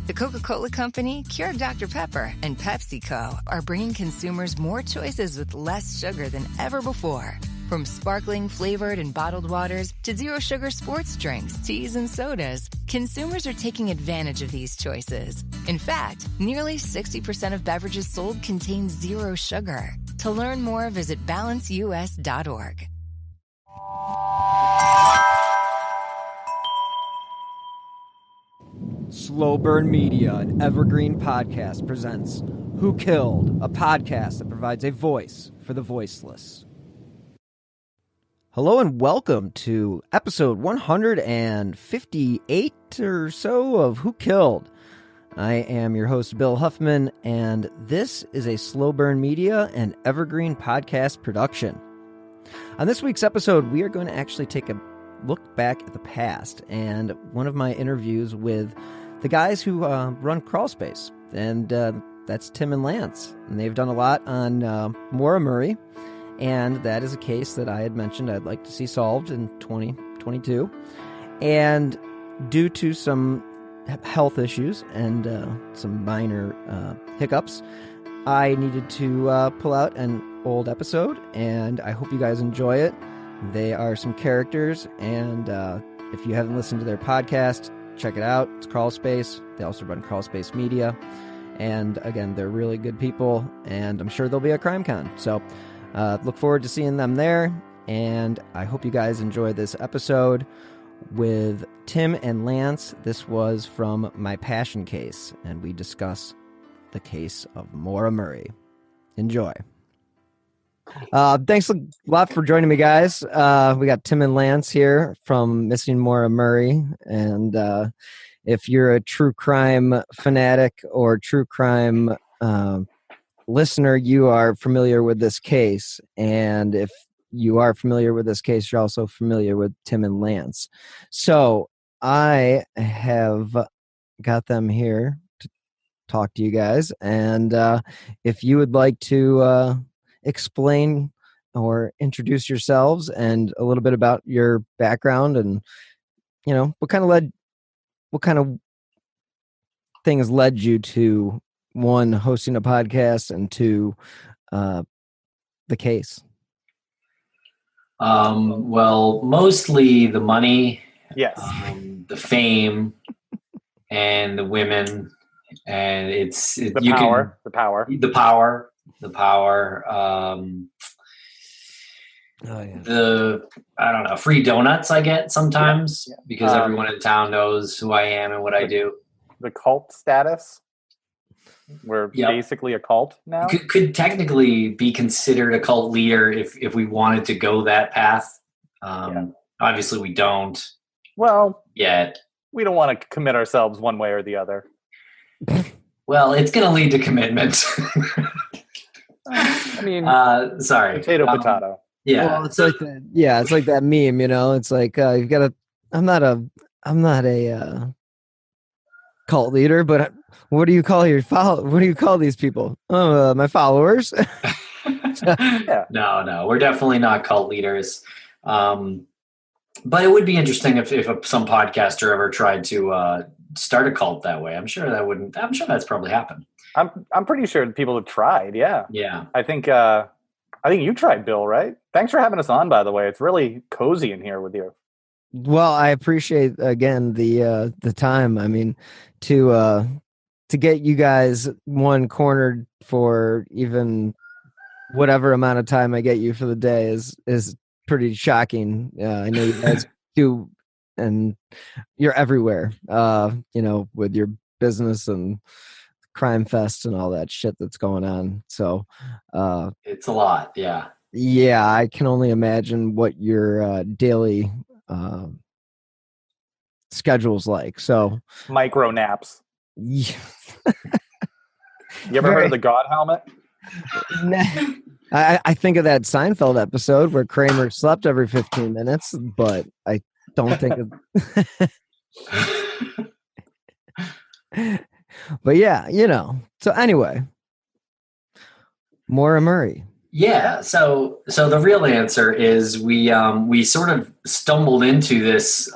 The Coca-Cola Company, Keurig Dr. Pepper, and PepsiCo are bringing consumers more choices with less sugar than ever before. From sparkling, flavored, and bottled waters to zero-sugar sports drinks, teas, and sodas, consumers are taking advantage of these choices. In fact, nearly 60% of beverages sold contain zero sugar. To learn more, visit balanceus.org. Slow Burn Media, an evergreen podcast, presents Who Killed, a podcast that provides a voice for the voiceless. Hello and welcome to episode 158 or so of Who Killed. I am your host, Bill Huffman, and this is a Slow Burn Media and evergreen podcast production. On this week's episode, we are going to actually take a look back at the past and one of my interviews with the guys who run Crawlspace, and that's Tim and Lance. And they've done a lot on Maura Murray, and that is a case that I had mentioned I'd like to see solved in 2022. And due to some health issues and some minor hiccups, I needed to pull out an old episode, and I hope you guys enjoy it. They are some characters, and if you haven't listened to their podcast, check it out. It's Crawlspace. They also run Crawlspace Media. And again, they're really good people, and I'm sure they'll be at CrimeCon. So look forward to seeing them there. And I hope you guys enjoy this episode with Tim and Lance. This was from My Passion Case, and we discuss the case of Maura Murray. Enjoy. Thanks a lot for joining me, guys. We got Tim and Lance here from Missing Maura Murray. And if you're a true crime fanatic or true crime listener, you are familiar with this case. And if you are familiar with this case, you're also familiar with Tim and Lance. So I have got them here to talk to you guys. And if you would like to explain or introduce yourselves and a little bit about your background, and what kind of things led you to, one, hosting a podcast, and two, the case. Well, mostly the money, yes, the fame, and the women, and the power. I don't know, free donuts I get sometimes because everyone in town knows who I am and what I do. The cult status. We're basically a cult now. Could technically be considered a cult leader if we wanted to go that path. Obviously we don't. Well, yet. We don't want to commit ourselves one way or the other. Well, it's going to lead to commitment. I mean, sorry. Potato. Yeah. Well, it's like that. Yeah, it's like that meme. It's like you've got to. I'm not a cult leader, but what do you call What do you call these people? Oh, my followers. No, we're definitely not cult leaders. But it would be interesting if some podcaster ever tried to start a cult that way. I'm sure that's probably happened. I'm pretty sure people have tried. Yeah. I think you tried, Bill, right? Thanks for having us on, by the way. It's really cozy in here with you. Well, I appreciate again the time. I mean, to get you guys one cornered for even whatever amount of time I get you for the day is pretty shocking. I know you guys do, and you're everywhere. With your business and Crime Fest and all that shit that's going on. So it's a lot. Yeah. Yeah, I can only imagine what your daily schedule's like. So micro naps. Yeah. You ever heard of the God helmet? I think of that Seinfeld episode where Kramer slept every 15 minutes, but I don't think of. But yeah, So anyway, Maura Murray. Yeah. So the real answer is we sort of stumbled into this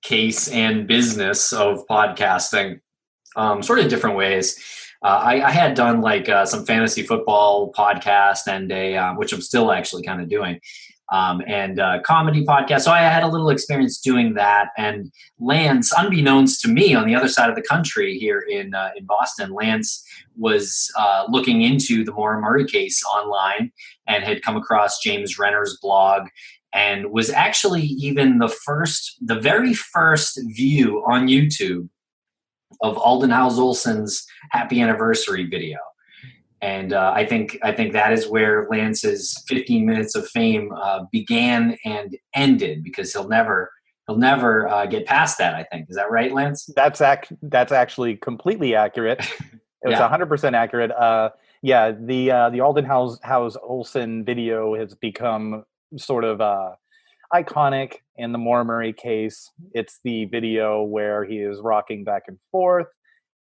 case and business of podcasting sort of different ways. I had done like some fantasy football podcast and which I'm still actually kind of doing, and comedy podcast. So I had a little experience doing that. And Lance, unbeknownst to me, on the other side of the country here in Boston, Lance was looking into the Maura Murray case online and had come across James Renner's blog, and was actually even the very first view on YouTube of Alden House Olson's happy anniversary video. And I think that is where Lance's 15 minutes of fame began and ended, because he'll never get past that, I think. Is that right, Lance? That's actually completely accurate. It was 100% accurate. The Alden House Olson video has become sort of iconic in the Maura Murray case. It's the video where he is rocking back and forth,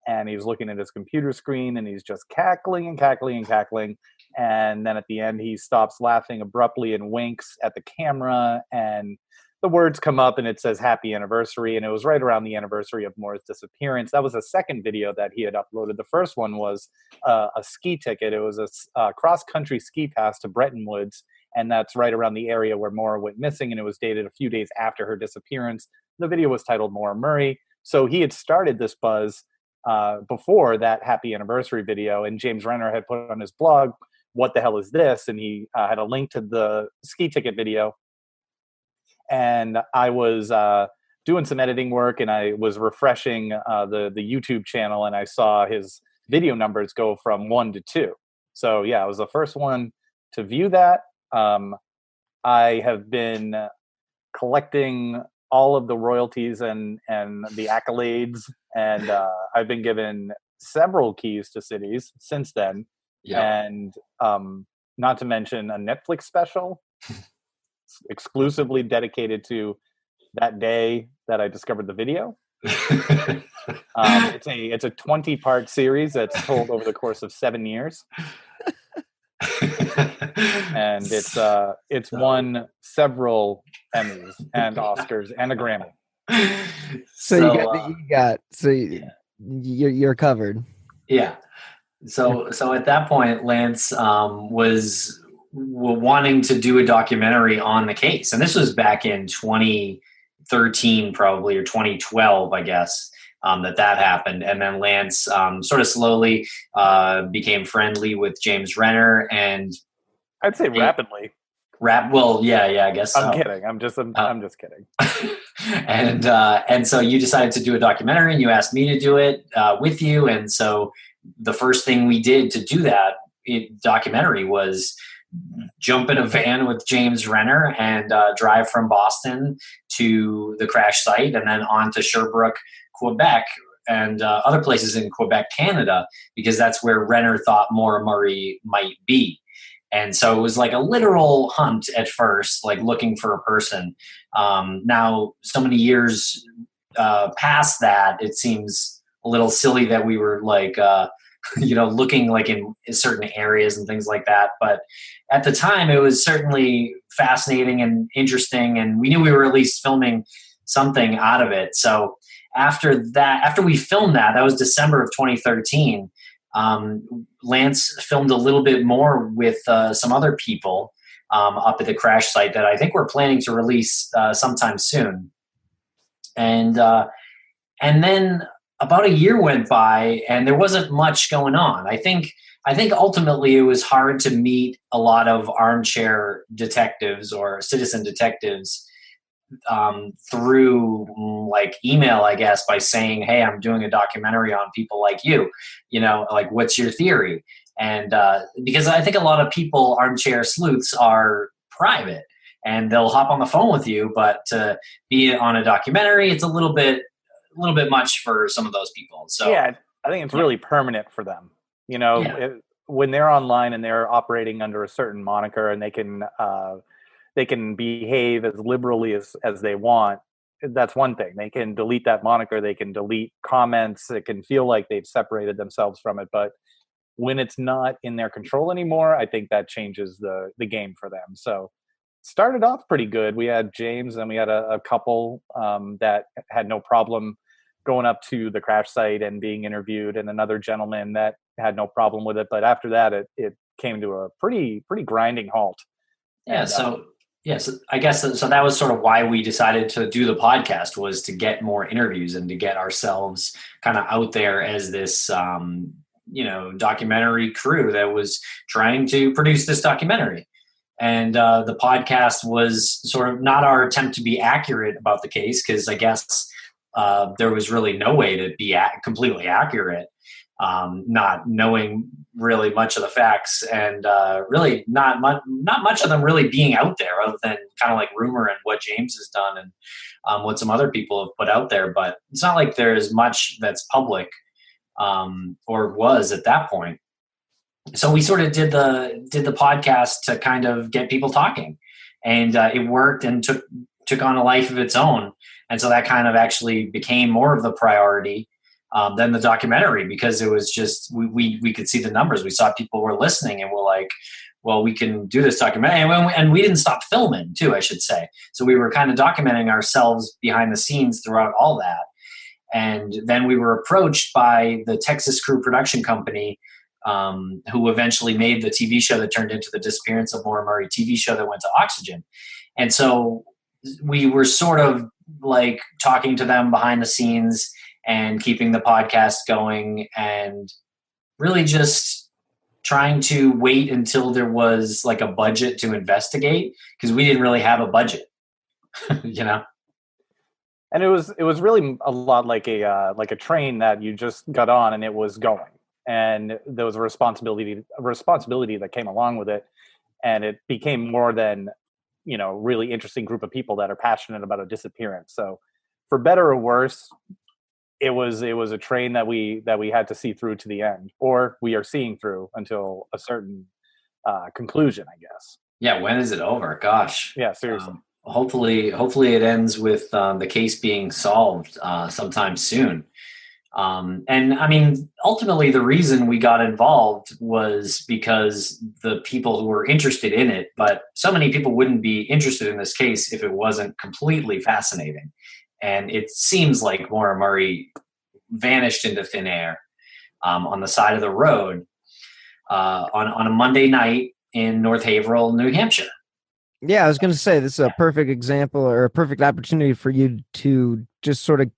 and he's looking at his computer screen, and he's just cackling and cackling and cackling. And then at the end, he stops laughing abruptly and winks at the camera, and the words come up, and it says "Happy Anniversary." And it was right around the anniversary of Maura's disappearance. That was the second video that he had uploaded. The first one was a ski ticket. It was a cross-country ski pass to Bretton Woods, and that's right around the area where Maura went missing, and it was dated a few days after her disappearance. The video was titled Maura Murray. So he had started this buzz before that happy anniversary video, and James Renner had put on his blog, "What the hell is this?" And he had a link to the ski ticket video. And I was doing some editing work, and I was refreshing the YouTube channel, and I saw his video numbers go from 1 to 2. So yeah, I was the first one to view that. I have been collecting all of the royalties and the accolades, and I've been given several keys to cities since then. Yeah. And not to mention a Netflix special exclusively dedicated to that day that I discovered the video. It's a 20-part series that's told over the course of 7 years. And it's won several Emmys and Oscars and a Grammy. You're covered. Yeah. So at that point, Lance was wanting to do a documentary on the case, and this was back in 2013, probably, or 2012, I guess. That happened. And then Lance sort of slowly became friendly with James Renner, and I'd say rapidly. Well, yeah, I guess so. I'm kidding. I'm just kidding. And so you decided to do a documentary, and you asked me to do it with you. And so the first thing we did to do that documentary was jump in a van with James Renner and drive from Boston to the crash site, and then on to Sherbrooke, Quebec, and other places in Quebec, Canada, because that's where Renner thought Maura Murray might be. And so it was like a literal hunt at first, like looking for a person. Now, so many years past that, it seems a little silly that we were like, looking like in certain areas and things like that. But at the time, it was certainly fascinating and interesting, and we knew we were at least filming something out of it. So after we filmed that was December of 2013. Lance filmed a little bit more with some other people up at the crash site that I think we're planning to release sometime soon. And then about a year went by, and there wasn't much going on. I think ultimately it was hard to meet a lot of armchair detectives or citizen detectives through like email, I guess, by saying, "Hey, I'm doing a documentary on people like you, like, what's your theory?" And because I think a lot of people, armchair sleuths, are private, and they'll hop on the phone with you, but to be on a documentary, it's a little bit much for some of those people. So yeah, I think it's really permanent for them. When they're online and they're operating under a certain moniker, and they can behave as liberally as they want, that's one thing. They can delete that moniker, they can delete comments, it can feel like they've separated themselves from it. But when it's not in their control anymore, I think that changes the game for them. So started off pretty good. We had James, and we had a couple that had no problem going up to the crash site and being interviewed, and another gentleman that had no problem with it. But after that, it came to a pretty grinding halt. Yeah. And, so I guess so that was sort of why we decided to do the podcast, was to get more interviews and to get ourselves kind of out there as this, documentary crew that was trying to produce this documentary. And the podcast was sort of not our attempt to be accurate about the case, because I guess there was really no way to be completely accurate, not knowing really much of the facts, and really not much of them really being out there, other than kind of like rumor and what James has done and what some other people have put out there. But it's not like there's much that's public, or was at that point. So we sort of did the podcast to kind of get people talking, and it worked and took on a life of its own. And so that kind of actually became more of the priority than the documentary, because it was just, we could see the numbers. We saw people were listening, and we're like, well, we can do this documentary. And we didn't stop filming too, I should say. So we were kind of documenting ourselves behind the scenes throughout all that. And then we were approached by the Texas Crew production company, who eventually made the TV show that turned into the Disappearance of Maura Murray TV show that went to Oxygen. And so we were sort of like talking to them behind the scenes and keeping the podcast going, and really just trying to wait until there was like a budget to investigate, because we didn't really have a budget, And it was really a lot like a train that you just got on and it was going, and there was a responsibility that came along with it, and it became more than really interesting group of people that are passionate about a disappearance. So, for better or worse, it was a train that we had to see through to the end, or we are seeing through until a certain conclusion, I guess. Yeah. When is it over? Gosh. Yeah, seriously. Hopefully it ends with the case being solved sometime soon. And I mean, ultimately the reason we got involved was because the people who were interested in it, but so many people wouldn't be interested in this case if it wasn't completely fascinating. And it seems like Maura Murray vanished into thin air on the side of the road on a Monday night in North Haverhill, New Hampshire. Yeah, I was going to say this is a perfect example, or a perfect opportunity for you to just sort of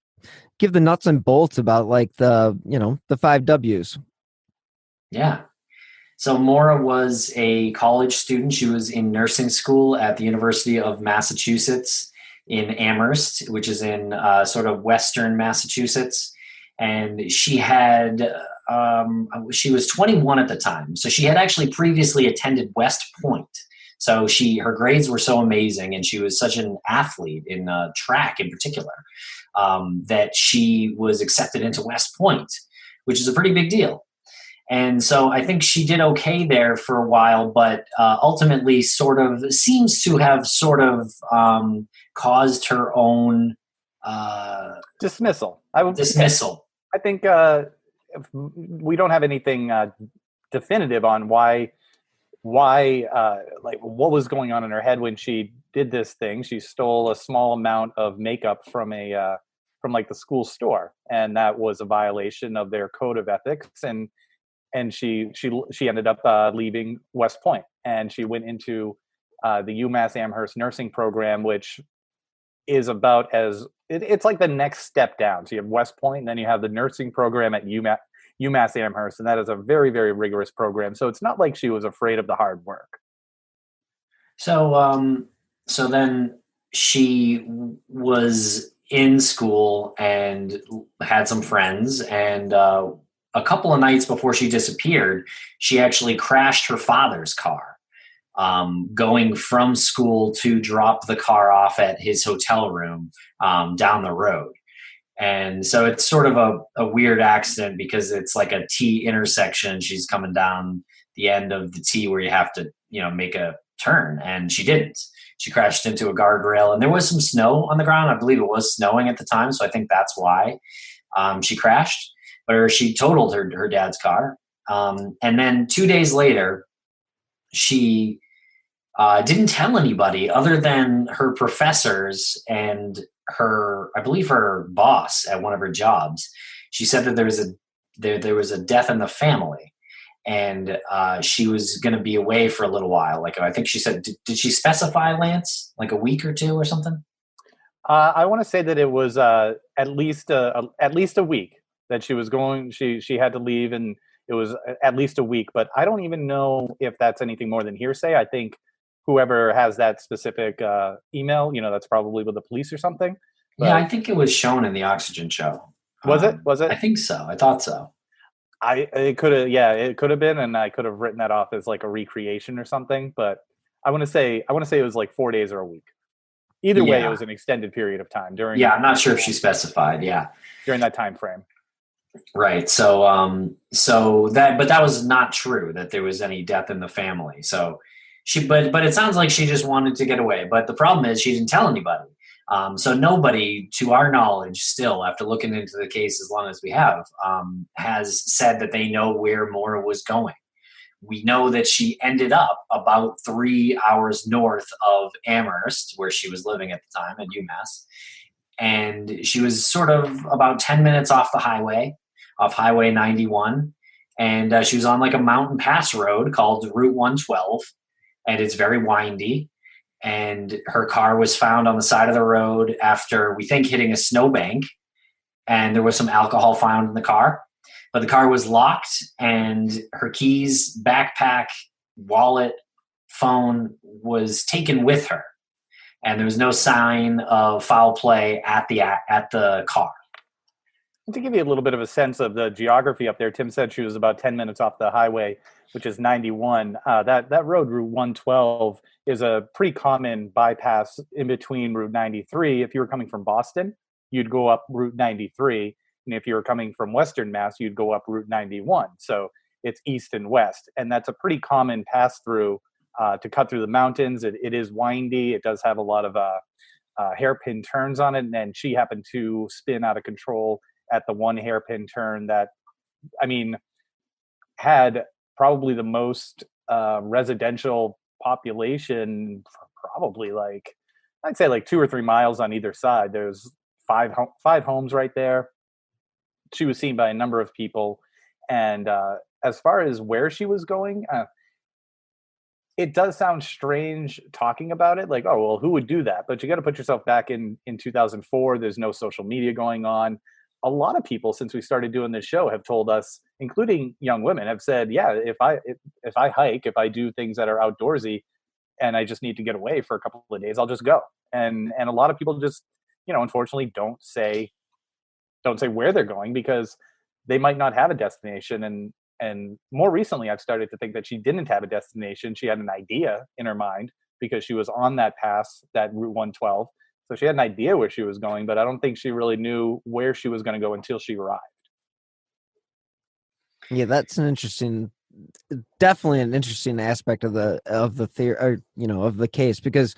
give the nuts and bolts about like the 5 W's. Yeah. So Maura was a college student. She was in nursing school at the University of Massachusetts in Amherst, which is in sort of Western Massachusetts. And she was 21 at the time. So she had actually previously attended West Point. So her grades were so amazing, and she was such an athlete in track in particular, that she was accepted into West Point, which is a pretty big deal. And so I think she did okay there for a while, but ultimately sort of seems to have caused her own dismissal. Dismissal. I think we don't have anything definitive on why like what was going on in her head when she did this thing. She stole a small amount of makeup from like the school store, and that was a violation of their code of ethics, and she ended up leaving West Point, and she went into the UMass Amherst nursing program, which is about it's like the next step down. So you have West Point, and then you have the nursing program at UMass Amherst, and that is a very, very rigorous program. So it's not like she was afraid of the hard work. So then she was in school and had some friends, and a couple of nights before she disappeared, she actually crashed her father's car, going from school to drop the car off at his hotel room down the road. And so it's sort of a weird accident, because it's like a T intersection. She's coming down the end of the T where you have to, make a turn, and she didn't. She crashed into a guardrail, and there was some snow on the ground. I believe it was snowing at the time, so I think that's why she crashed. Or she totaled her dad's car. And then 2 days later, she didn't tell anybody other than her professors and I believe her boss at one of her jobs, she said that there was a death in the family, and she was going to be away for a little while. Like, I think she said, did she specify, Lance, like a week or two or something? I want to say that it was at least a week that she was going. She had to leave, and it was at least a week. But I don't even know if that's anything more than hearsay. I think whoever has that specific email, that's probably with the police or something. But yeah, I think it was shown in the Oxygen show. Was it? I think so. I thought so. It could have been, and I could have written that off as like a recreation or something. But I want to say it was like 4 days or a week. Either way, it was an extended period of time during. Yeah, I'm not sure if she specified. Yeah, during that time frame. Right. So that was not true, that there was any death in the family. So but it sounds like she just wanted to get away. But the problem is she didn't tell anybody. So nobody, to our knowledge, still, after looking into the case as long as we have, has said that they know where Maura was going. We know that she ended up about 3 hours north of Amherst, where she was living at the time at UMass. And she was sort of about 10 minutes off Highway 91. And she was on like a mountain pass road called Route 112. And it's very windy. And her car was found on the side of the road after, we think, hitting a snowbank. And there was some alcohol found in the car. But the car was locked, and her keys, backpack, wallet, phone was taken with her. And there was no sign of foul play at the car. To give you a little bit of a sense of the geography up there, Tim said she was about 10 minutes off the highway, which is 91. That road, Route 112, is a pretty common bypass in between Route 93. If you were coming from Boston, you'd go up Route 93. And if you were coming from Western Mass, you'd go up Route 91. So it's east and west. And that's a pretty common pass through to cut through the mountains. It is windy. It does have a lot of hairpin turns on it. And she happened to spin out of control at the one hairpin turn that, had probably the most residential population, probably I'd say 2 or 3 miles on either side. There's five homes right there. She was seen by a number of people. And as far as where she was going, it does sound strange talking about it. Like, oh, well, who would do that? But you got to put yourself back in 2004. There's no social media going on. A lot of people, since we started doing this show, have told us, including young women, have said, yeah, if I hike, if I do things that are outdoorsy and I just need to get away for a couple of days, I'll just go. And a lot of people just, unfortunately don't say where they're going because they might not have a destination. And more recently, I've started to think that she didn't have a destination. She had an idea in her mind because she was on that pass, that Route 112. So she had an idea where she was going, but I don't think she really knew where she was going to go until she arrived. Yeah, that's definitely an interesting aspect of the theory, or, of the case, because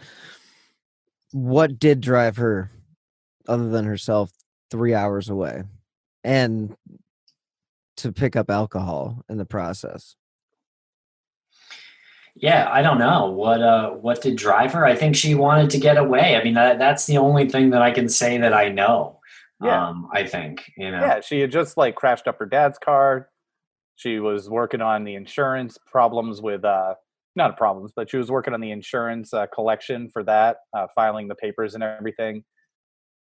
what did drive her, other than herself, 3 hours away, and to pick up alcohol in the process? Yeah, I don't know what did drive her. I think she wanted to get away. I mean, that's the only thing that I can say that I know. Yeah. I think, Yeah, she had just crashed up her dad's car. She was working on the insurance problems with not problems, but she was working on the insurance collection for that, filing the papers and everything.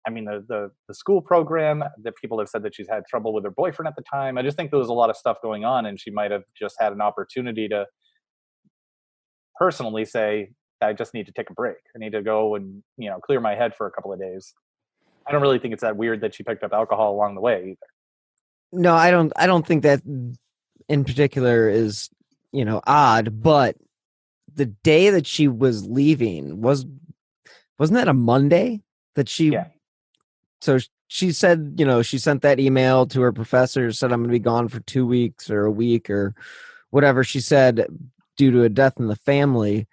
I mean, the school program, that people have said that she's had trouble with her boyfriend at the time. I just think there was a lot of stuff going on, and she might have just had an opportunity to personally say, I just need to take a break. I need to go and, clear my head for a couple of days. I don't really think it's that weird that she picked up alcohol along the way either. No, I don't think that in particular is, odd, but the day that she was leaving wasn't that a Monday that she, yeah. So she said, she sent that email to her professor, said, I'm going to be gone for 2 weeks or a week or whatever she said, due to a death in the family.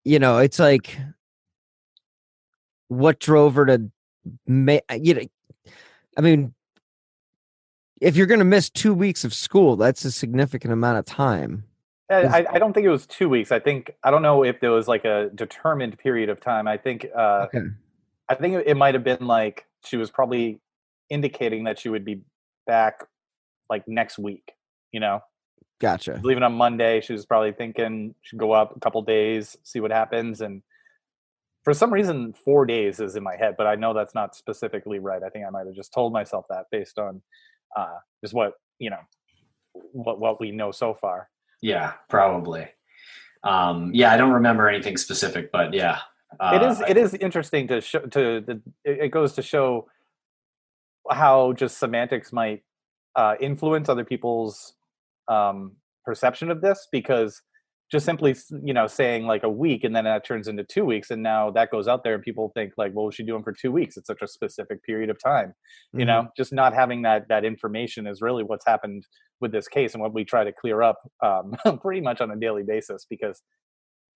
It's like, what drove her to make, I mean, if you're going to miss 2 weeks of school, that's a significant amount of time. I don't think it was 2 weeks. I don't know if there was like a determined period of time. I think Okay. I think it might have been like she was probably indicating that she would be back like next week, you know. Gotcha. Leaving on Monday, she was probably thinking she'd go up a couple days, see what happens, and for some reason 4 days is in my head, but I know that's not specifically right. I think I might have just told myself that based on just what, you know, what we know so far. Yeah, probably. Yeah, I don't remember anything specific, but yeah. It is interesting to show it goes to show how just semantics might influence other people's perception of this, because just simply, you know, saying like a week and then that turns into 2 weeks, and now that goes out there and people think like, well, what's she doing for 2 weeks? It's such a specific period of time. You know, just not having that information is really what's happened with this case, and what we try to clear up pretty much on a daily basis, because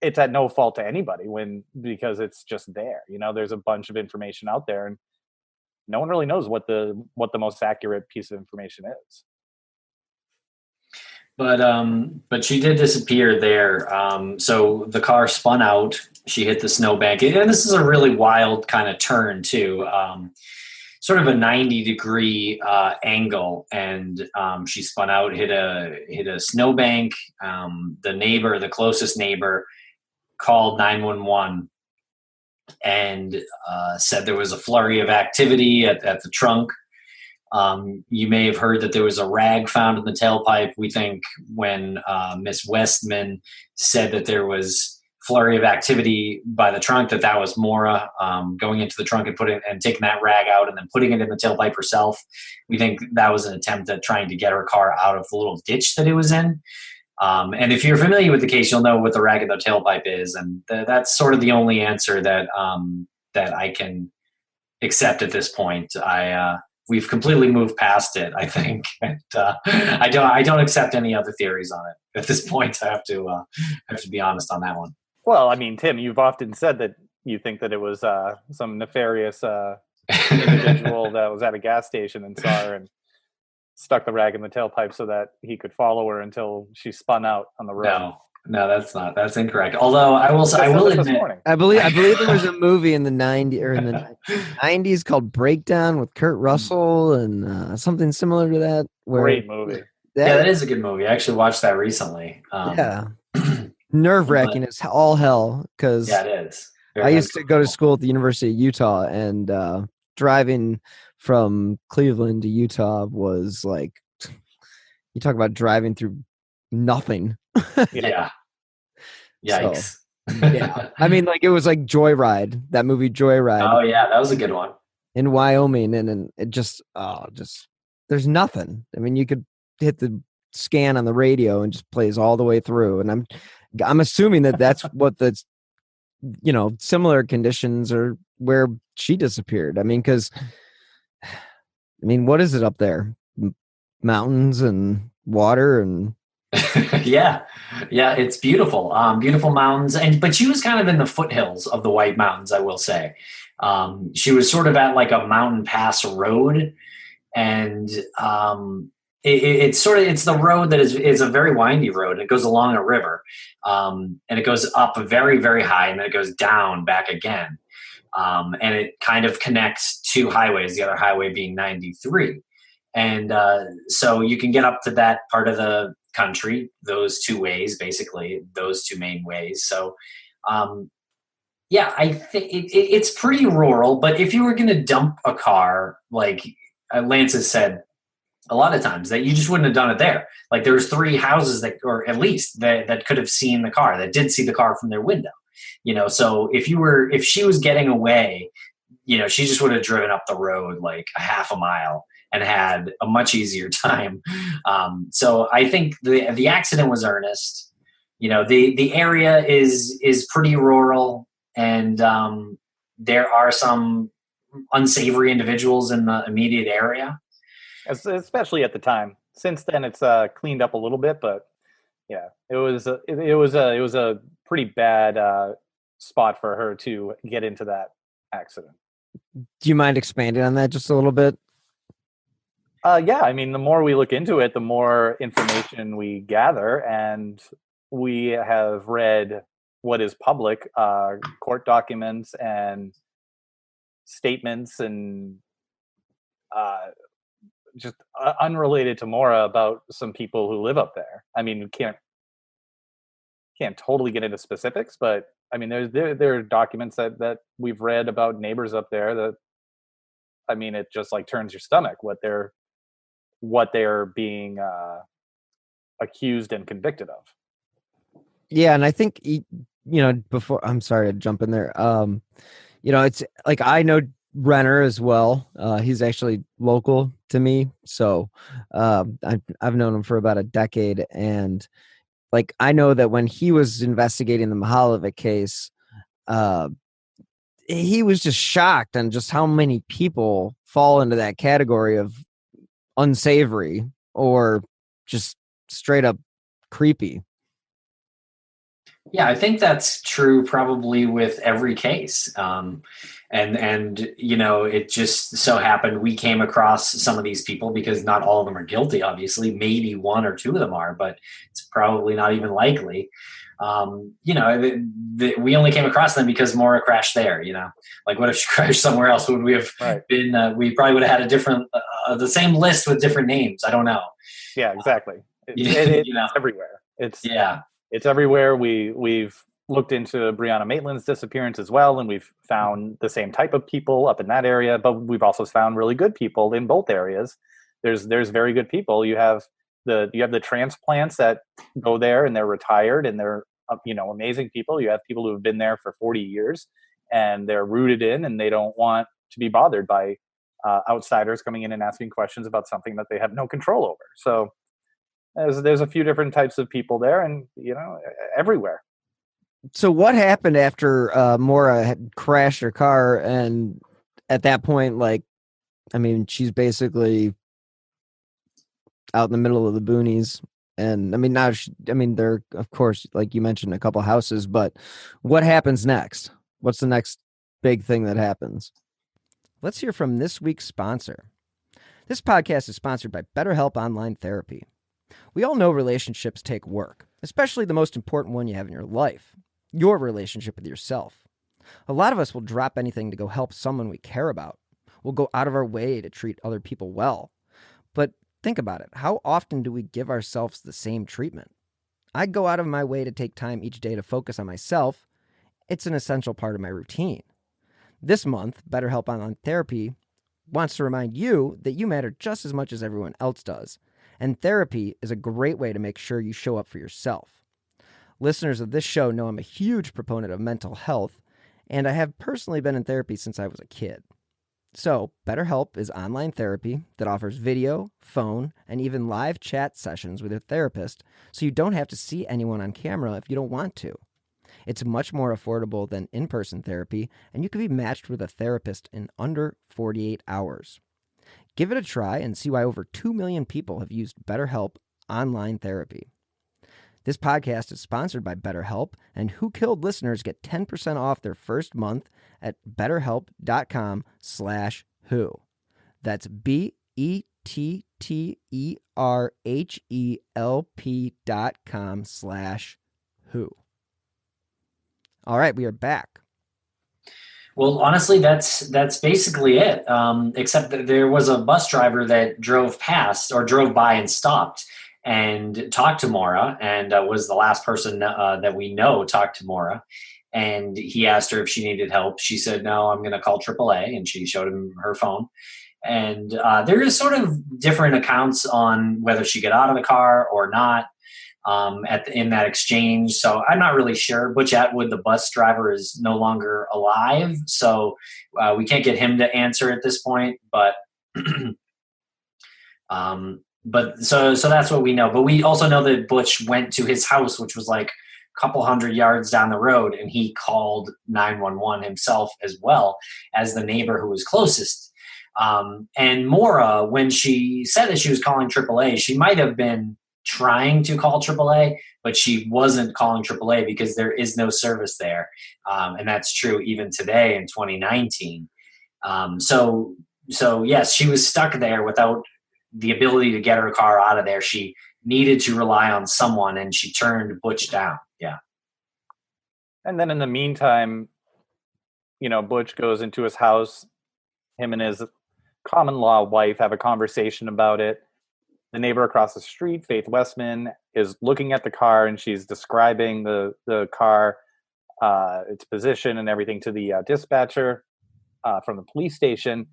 it's at no fault to anybody because it's just there. You know, there's a bunch of information out there, and no one really knows what the most accurate piece of information is. But she did disappear there. So the car spun out. She hit the snowbank, and this is a really wild kind of turn too. Sort of a 90-degree angle, and she spun out, hit a snowbank. The closest neighbor, called 911 and said there was a flurry of activity at the trunk. You may have heard that there was a rag found in the tailpipe. We think when Miss Westman said that there was flurry of activity by the trunk, that was Maura going into the trunk and taking that rag out and then putting it in the tailpipe herself. We think that was an attempt at trying to get her car out of the little ditch that it was in. And if you're familiar with the case, you'll know what the rag in the tailpipe is, and that's sort of the only answer that I can accept at this point. We've completely moved past it, I think. And, I don't accept any other theories on it at this point. I have to be honest on that one. Well, I mean, Tim, you've often said that you think that it was some nefarious individual that was at a gas station and saw her and stuck the rag in the tailpipe so that he could follow her until she spun out on the road. No, that's incorrect. Although I will admit, I believe there was a movie in the 90s called Breakdown with Kurt Russell and something similar to that. Great movie. That is a good movie. I actually watched that recently. Yeah. Nerve-wracking as all hell, because it is. I used to go to school at the University of Utah, and driving from Cleveland to Utah was like, you talk about driving through nothing. Yeah. Yikes. So, yeah. I mean, like, it was like Joyride, that movie Joyride. Oh yeah, that was a good one. In Wyoming, and it just there's nothing. I mean, you could hit the scan on the radio and just plays all the way through, and I'm assuming that's what the, you know, similar conditions are where she disappeared. I mean, because what is it up there? Mountains and water and yeah, it's beautiful. Beautiful mountains, but she was kind of in the foothills of the White Mountains, I will say. She was sort of at like a mountain pass road, and it's the road that is a very windy road. It goes along a river, and it goes up very, very high, and then it goes down back again. And it kind of connects two highways, the other highway being 93. And so you can get up to that part of the country those two ways, basically, those two main ways. So, I think it's pretty rural. But if you were going to dump a car, like Lance has said a lot of times, that you just wouldn't have done it there. Like, there was 3 houses that, or at least that could have seen the car, that did see the car from their window. You know, so if she was getting away, you know, she just would have driven up the road like a half a mile and had a much easier time. So I think the accident was earnest. You know, the area is pretty rural, and there are some unsavory individuals in the immediate area, especially at the time. Since then, it's cleaned up a little bit, but yeah, it was a pretty bad spot for her to get into that accident. Do you mind expanding on that just a little bit? Yeah, I mean, the more we look into it, the more information we gather, and we have read what is public, court documents and statements and just unrelated to Maura about some people who live up there. I mean, we can't totally get into specifics, but I mean, there are documents that we've read about neighbors up there that, I mean, it just like turns your stomach what they're being accused and convicted of. Yeah, and I think before, I'm sorry to jump in there. It's like, I know Renner as well. He's actually local to me, so I've known him for about a decade, and like, I know that when he was investigating the Mihalovic case, he was just shocked on just how many people fall into that category of unsavory or just straight up creepy. Yeah, I think that's true probably with every case. And it just so happened we came across some of these people because not all of them are guilty, obviously. Maybe one or two of them are, but it's probably not even likely. We only came across them because Maura crashed there, Like, what if she crashed somewhere else? Would we have been, we probably would have had a different, the same list with different names. I don't know. Yeah, exactly. It's everywhere. It's everywhere. We've looked into Breonna Maitland's disappearance as well, and we've found the same type of people up in that area, but we've also found really good people in both areas. There's very good people. You have the transplants that go there and they're retired and they're amazing people. You have people who have been there for 40 years and they're rooted in, and they don't want to be bothered by outsiders coming in and asking questions about something that they have no control over. So there's a few different types of people there, and everywhere. So what happened after Maura had crashed her car, and at that point, she's basically out in the middle of the boonies, and there are, of course, like you mentioned, a couple houses, but what happens next? What's the next big thing that happens? Let's hear from this week's sponsor. This podcast is sponsored by BetterHelp Online Therapy. We all know relationships take work, especially the most important one you have in your life, your relationship with yourself. A lot of us will drop anything to go help someone we care about. We'll go out of our way to treat other people well. But think about it. How often do we give ourselves the same treatment? I go out of my way to take time each day to focus on myself. It's an essential part of my routine. This month, BetterHelp Online Therapy wants to remind you that you matter just as much as everyone else does. And therapy is a great way to make sure you show up for yourself. Listeners of this show know I'm a huge proponent of mental health, and I have personally been in therapy since I was a kid. So, BetterHelp is online therapy that offers video, phone, and even live chat sessions with a therapist, so you don't have to see anyone on camera if you don't want to. It's much more affordable than in-person therapy, and you can be matched with a therapist in under 48 hours. Give it a try and see why over 2 million people have used BetterHelp online therapy. This podcast is sponsored by BetterHelp, and Who Killed listeners get 10% off their first month at betterhelp.com/who. That's BetterHelp.com/who. All right, we are back. Well, honestly, that's basically it. Except that there was a bus driver that drove by and stopped and talked to Maura, and was the last person that we know talked to Maura. And he asked her if she needed help. She said, "No, I'm going to call AAA," and she showed him her phone. And there is sort of different accounts on whether she got out of the car or not in that exchange. So I'm not really sure. Butch Atwood, the bus driver, is no longer alive, so we can't get him to answer at this point. But so that's what we know. But we also know that Butch went to his house, which was like a couple hundred yards down the road, and he called 911 himself as well as the neighbor who was closest. And Maura, when she said that she was calling AAA, she might have been trying to call AAA, but she wasn't calling AAA because there is no service there. And that's true even today in 2019. So yes, she was stuck there without the ability to get her car out of there. She needed to rely on someone, and she turned Butch down. Yeah. And then in the meantime, Butch goes into his house. Him and his common law wife have a conversation about it. The neighbor across the street, Faith Westman, is looking at the car, and she's describing the car, its position and everything to the dispatcher from the police station.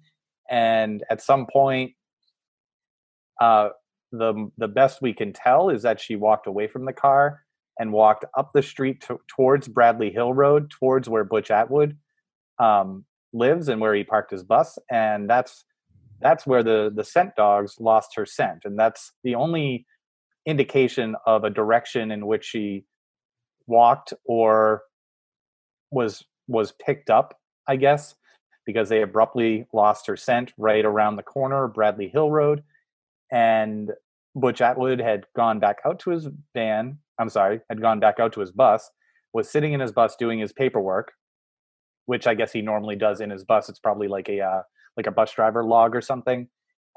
And at some point, the best we can tell is that she walked away from the car and walked up the street towards Bradley Hill Road, towards where Butch Atwood lives and where he parked his bus. And that's where the scent dogs lost her scent. And that's the only indication of a direction in which she walked or was picked up, I guess, because they abruptly lost her scent right around the corner of Bradley Hill Road. And Butch Atwood had gone back out to his bus, was sitting in his bus doing his paperwork, which I guess he normally does in his bus. It's probably like a bus driver log or something.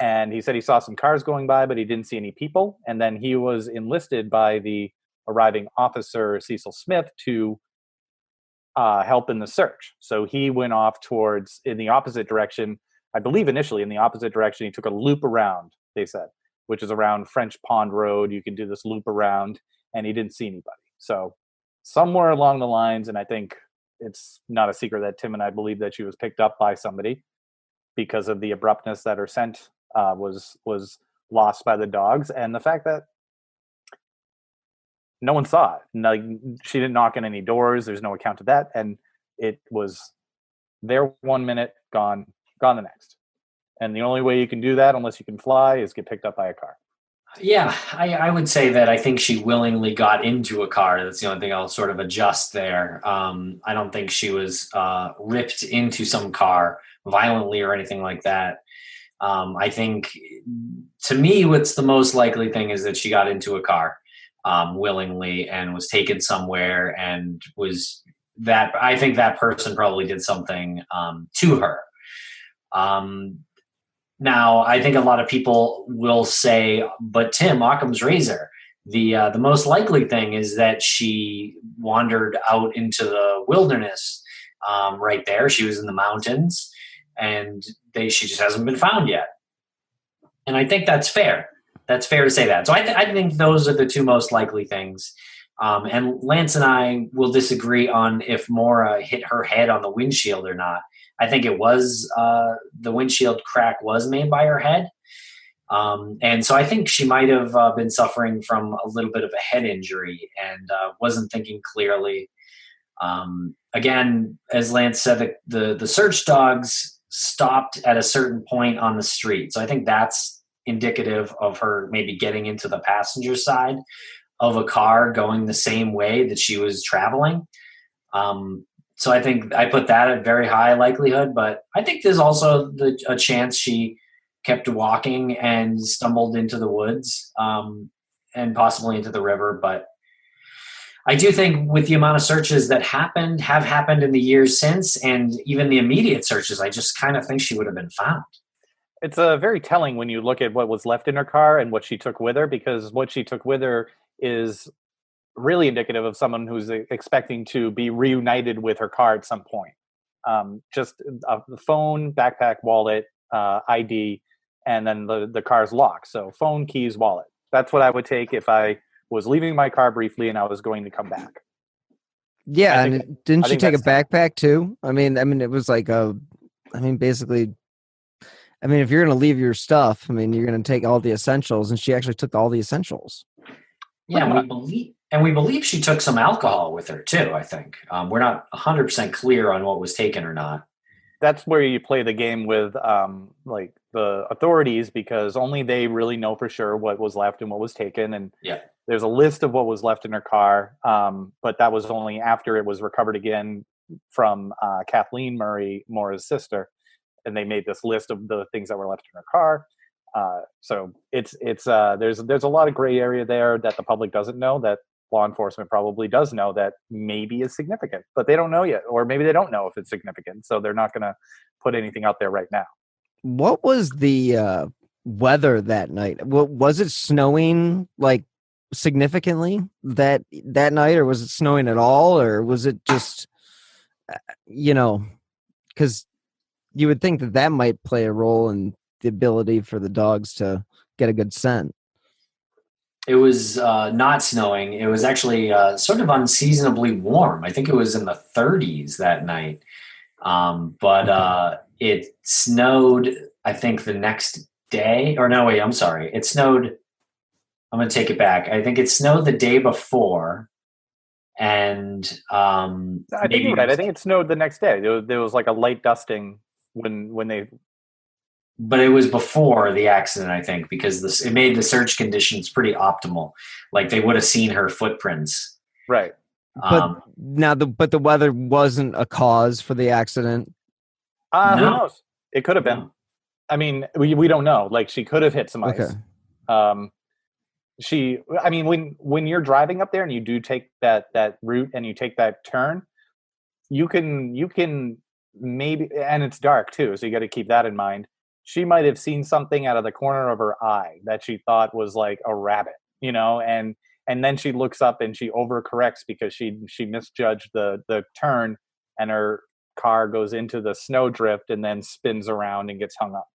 And he said he saw some cars going by, but he didn't see any people. And then he was enlisted by the arriving officer, Cecil Smith, to help in the search. So he went off in the opposite direction. I believe initially in the opposite direction. He took a loop around, they said, which is around French Pond Road. You can do this loop around, and he didn't see anybody. So somewhere along the lines, and I think it's not a secret that Tim and I believe that she was picked up by somebody because of the abruptness that her scent was lost by the dogs, and the fact that no one saw it. No, she didn't knock on any doors. There's no account of that, and it was there 1 minute, gone the next. And the only way you can do that, unless you can fly, is get picked up by a car. Yeah, I would say that I think she willingly got into a car. That's the only thing I'll sort of adjust there. I don't think she was ripped into some car violently or anything like that. I think, to me, what's the most likely thing is that she got into a car willingly and was taken somewhere, and I think that person probably did something to her. Now, I think a lot of people will say, but Tim, Occam's razor, the most likely thing is that she wandered out into the wilderness right there. She was in the mountains, and she just hasn't been found yet. And I think that's fair. That's fair to say that. So I think those are the two most likely things. And Lance and I will disagree on if Maura hit her head on the windshield or not. I think it was the windshield crack was made by her head. And so I think she might have been suffering from a little bit of a head injury and wasn't thinking clearly. Again, as Lance said, the search dogs stopped at a certain point on the street. So I think that's indicative of her maybe getting into the passenger side of a car going the same way that she was traveling. So I think I put that at very high likelihood, but I think there's also a chance she kept walking and stumbled into the woods and possibly into the river. But I do think with the amount of searches that have happened in the years since, and even the immediate searches, I just kind of think she would have been found. It's very telling when you look at what was left in her car and what she took with her, because what she took with her is really indicative of someone who's expecting to be reunited with her car at some point. Just the phone, backpack, wallet, ID, and then the car's locked. So phone, keys, wallet. That's what I would take if I was leaving my car briefly and I was going to come back. Yeah, and didn't she take a backpack too? I mean, it was like basically, if you're going to leave your stuff, you're going to take all the essentials, and she actually took all the essentials. Yeah, and we believe she took some alcohol with her too, I think. We're not 100% clear on what was taken or not. That's where you play the game with the authorities, because only they really know for sure what was left and what was taken. And yeah, there's a list of what was left in her car, but that was only after it was recovered again from Kathleen Murray, Maura's sister. And they made this list of the things that were left in her car. So it's there's a lot of gray area there that the public doesn't know, that law enforcement probably does know, that maybe is significant, but they don't know yet, or maybe they don't know if it's significant, so they're not going to put anything out there right now. What was the weather that night? Was it snowing like significantly that night, or was it snowing at all, or was it just, because you would think that might play a role in the ability for the dogs to get a good scent. It was not snowing. It was actually sort of unseasonably warm. I think it was in the 30s that night. But it snowed, I think, the next day. Or no, wait, I'm sorry. It snowed. I'm going to take it back. I think it snowed the day before. And I think you're right. I think it snowed the next day. There was like a light dusting when they... But it was before the accident, I think, because it made the search conditions pretty optimal. Like they would have seen her footprints. Right. But the weather wasn't a cause for the accident. No. Who knows? It could have been. I mean, we don't know. Like she could have hit some ice. Okay. When you're driving up there and you do take that route and you take that turn, you can maybe, and it's dark too, so you got to keep that in mind. She might have seen something out of the corner of her eye that she thought was like a rabbit, and then she looks up and she overcorrects because she misjudged the turn, and her car goes into the snowdrift and then spins around and gets hung up.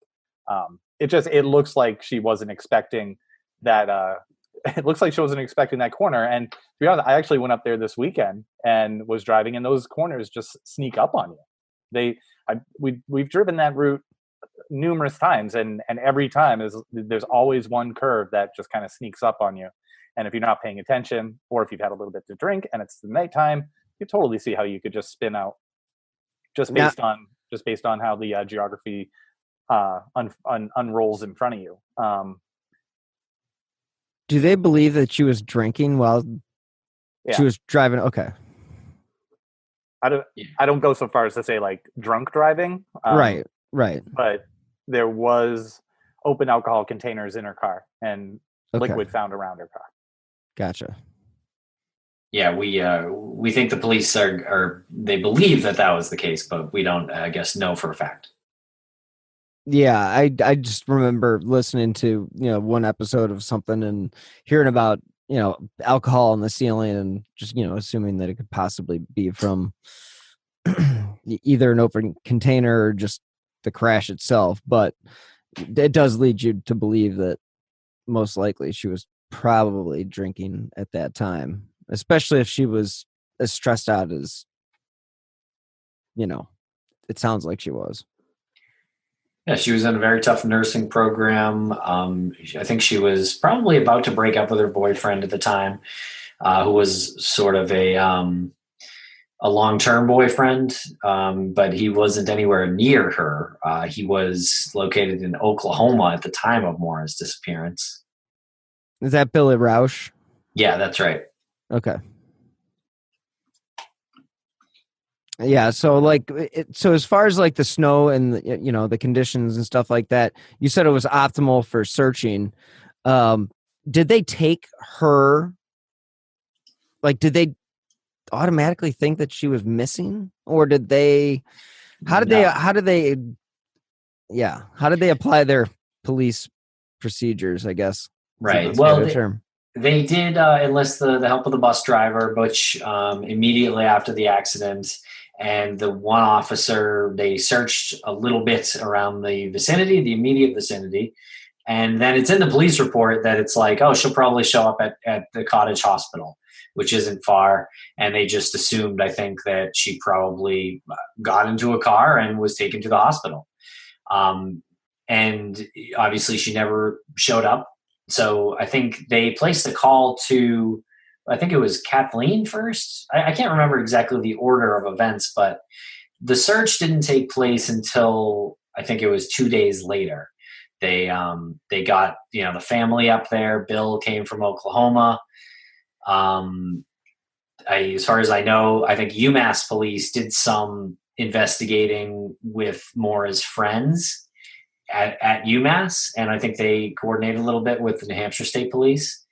It looks like she wasn't expecting that. It looks like she wasn't expecting that corner. And to be honest, I actually went up there this weekend and was driving, and those corners just sneak up on you. We've driven that route numerous times, and every time there's always one curve that just kind of sneaks up on you. And if you're not paying attention, or if you've had a little bit to drink and it's the nighttime, you totally see how you could just spin out just based on how the geography unrolls in front of you. Do they believe that she was drinking while she was driving? Okay. I don't go so far as to say like drunk driving. Right. But there was open alcohol containers in her car and liquid found around her car. Gotcha. Yeah, we think the police are they believe that was the case, but we don't, I guess, know for a fact. Yeah, I just remember listening to one episode of something and hearing about alcohol in the ceiling, and just assuming that it could possibly be from either an open container or just the crash itself. But it does lead you to believe that most likely she was probably drinking at that time, especially if she was as stressed out as it sounds like she was. Yeah, she was in a very tough nursing program. I think she was probably about to break up with her boyfriend at the time, who was sort of a long-term boyfriend, but he wasn't anywhere near her. He was located in Oklahoma at the time of Maura's disappearance. Is that Billy Rausch? Yeah, that's right. Okay. Yeah, so so as far as like the snow and the conditions and stuff like that, you said it was optimal for searching. Did they take her? Like, did they automatically think that she was missing, or did they? How did they apply their police procedures? I guess. Right. Well, they did enlist the help of the bus driver, Butch, immediately after the accident. And the one officer, they searched a little bit around the immediate vicinity. And then it's in the police report that it's like, oh, she'll probably show up at the Cottage Hospital, which isn't far. And they just assumed, I think, that she probably got into a car and was taken to the hospital. And obviously she never showed up. So I think they placed a call to, I think it was Kathleen first. I can't remember exactly the order of events, but the search didn't take place until I think it was 2 days later. They got the family up there. Bill came from Oklahoma. As far as I know, I think UMass police did some investigating with Maura's friends at UMass, and I think they coordinated a little bit with the New Hampshire State Police.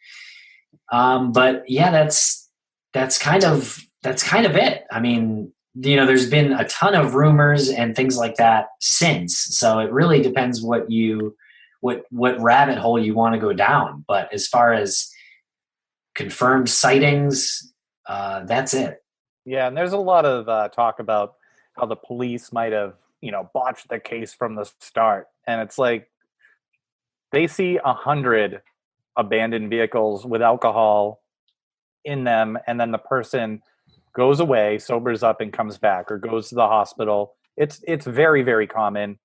But yeah, that's kind of it. I mean, there's been a ton of rumors and things like that since. So it really depends what you what rabbit hole you want to go down. But as far as confirmed sightings, that's it. Yeah, and there's a lot of talk about how the police might have, botched the case from the start. And it's like they see 100 abandoned vehicles with alcohol in them, and then the person goes away, sobers up, and comes back, or goes to the hospital. It's very, very common.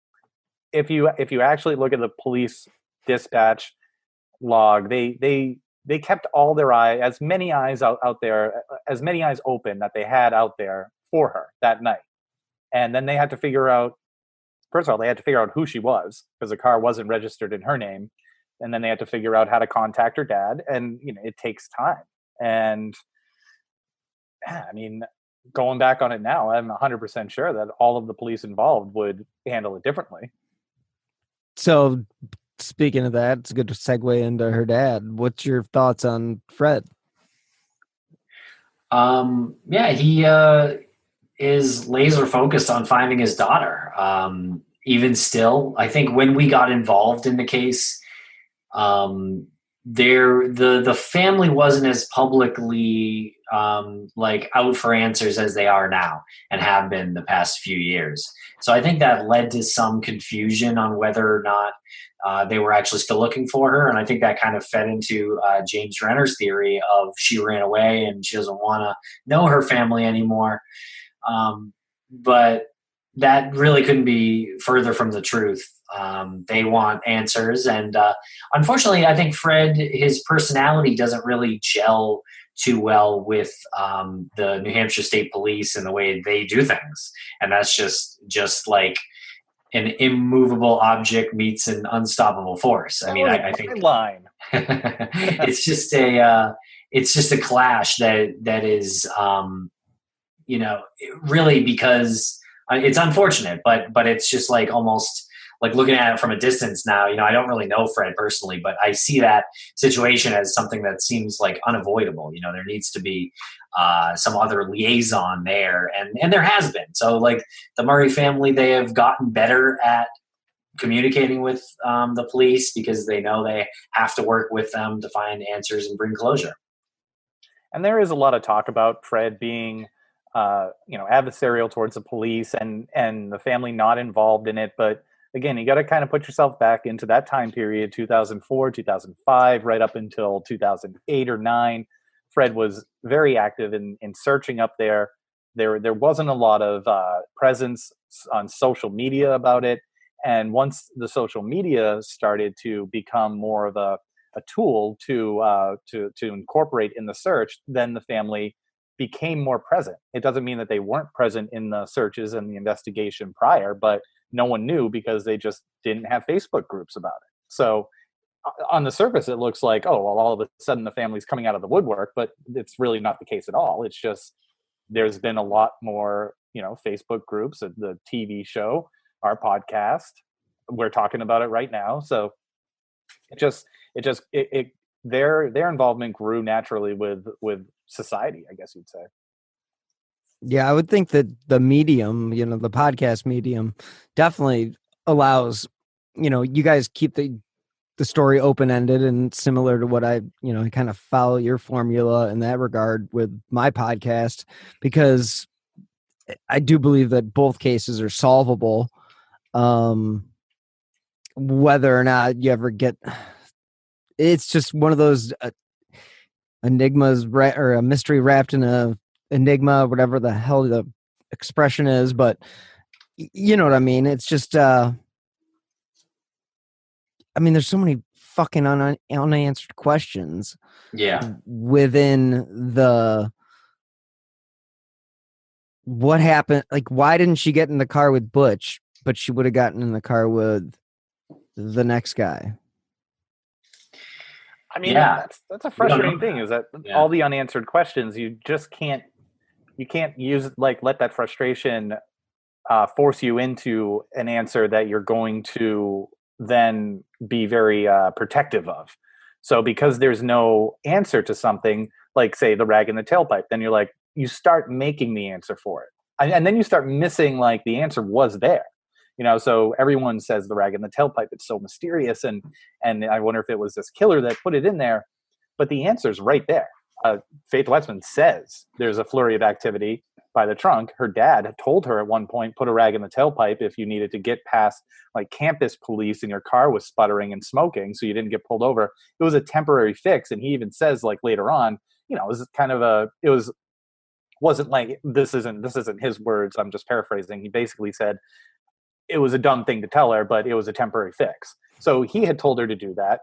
If you actually look at the police dispatch log, they kept all their as many eyes out there, as many eyes open that they had out there for her that night. And then they had to figure out, first of all, they had to figure out who she was, because the car wasn't registered in her name. And then they had to figure out how to contact her dad. And, it takes time. And I mean, going back on it now, I'm 100% sure that all of the police involved would handle it differently. So speaking of that, it's a good segue into her dad. What's your thoughts on Fred? He is laser focused on finding his daughter. Even still, I think when we got involved in the case, the family wasn't as publicly out for answers as they are now and have been the past few years. So I think that led to some confusion on whether or not they were actually still looking for her. And I think that kind of fed into James Renner's theory of she ran away and she doesn't want to know her family anymore. But that really couldn't be further from the truth. They want answers. And unfortunately, I think Fred, his personality doesn't really gel too well with the New Hampshire State Police and the way they do things. And that's just like an immovable object meets an unstoppable force. I mean, I think line. it's just a clash that is, really, because it's unfortunate, but it's just like almost like looking at it from a distance now. I don't really know Fred personally, but I see that situation as something that seems like unavoidable. There needs to be some other liaison there, and there has been. So like the Murray family, they have gotten better at communicating with the police because they know they have to work with them to find answers and bring closure. And there is a lot of talk about Fred being adversarial towards the police and the family not involved in it. But again, you got to kind of put yourself back into that time period, 2004, 2005, right up until 2008 or 9. Fred was very active in searching up there. There wasn't a lot of presence on social media about it. And once the social media started to become more of a tool to incorporate in the search, then the family became more present. It doesn't mean that they weren't present in the searches and the investigation prior, but no one knew because they just didn't have Facebook groups about it. So on the surface, it looks like, oh, well, all of a sudden the family's coming out of the woodwork, but it's really not the case at all. It's just there's been a lot more, Facebook groups, the TV show, our podcast. We're talking about it right now. So their involvement grew naturally with society, I guess you'd say. Yeah, I would think that the medium, the podcast medium, definitely allows, you guys keep the story open-ended, and similar to what I kind of follow your formula in that regard with my podcast, because I do believe that both cases are solvable. Whether or not you ever get, it's just one of those enigmas or a mystery wrapped in a enigma, whatever the hell the expression is, but you know what I mean? It's just, there's so many fucking unanswered questions. Yeah. Within what happened? Like, why didn't she get in the car with Butch, but she would have gotten in the car with the next guy? That's a frustrating thing, is that all the unanswered questions, you just can't use, let that frustration force you into an answer that you're going to then be very protective of. So because there's no answer to something, like say the rag in the tailpipe, then you start making the answer for it. And then you start missing, the answer was there. So everyone says the rag in the tailpipe. It's so mysterious, and I wonder if it was this killer that put it in there. But the answer's right there. Faith Westman says there's a flurry of activity by the trunk. Her dad had told her at one point, put a rag in the tailpipe if you needed to get past like campus police and your car was sputtering and smoking, so you didn't get pulled over. It was a temporary fix. And he even says like later on, it was kind of wasn't like, this isn't his words, I'm just paraphrasing. He basically said it was a dumb thing to tell her, but it was a temporary fix. So he had told her to do that.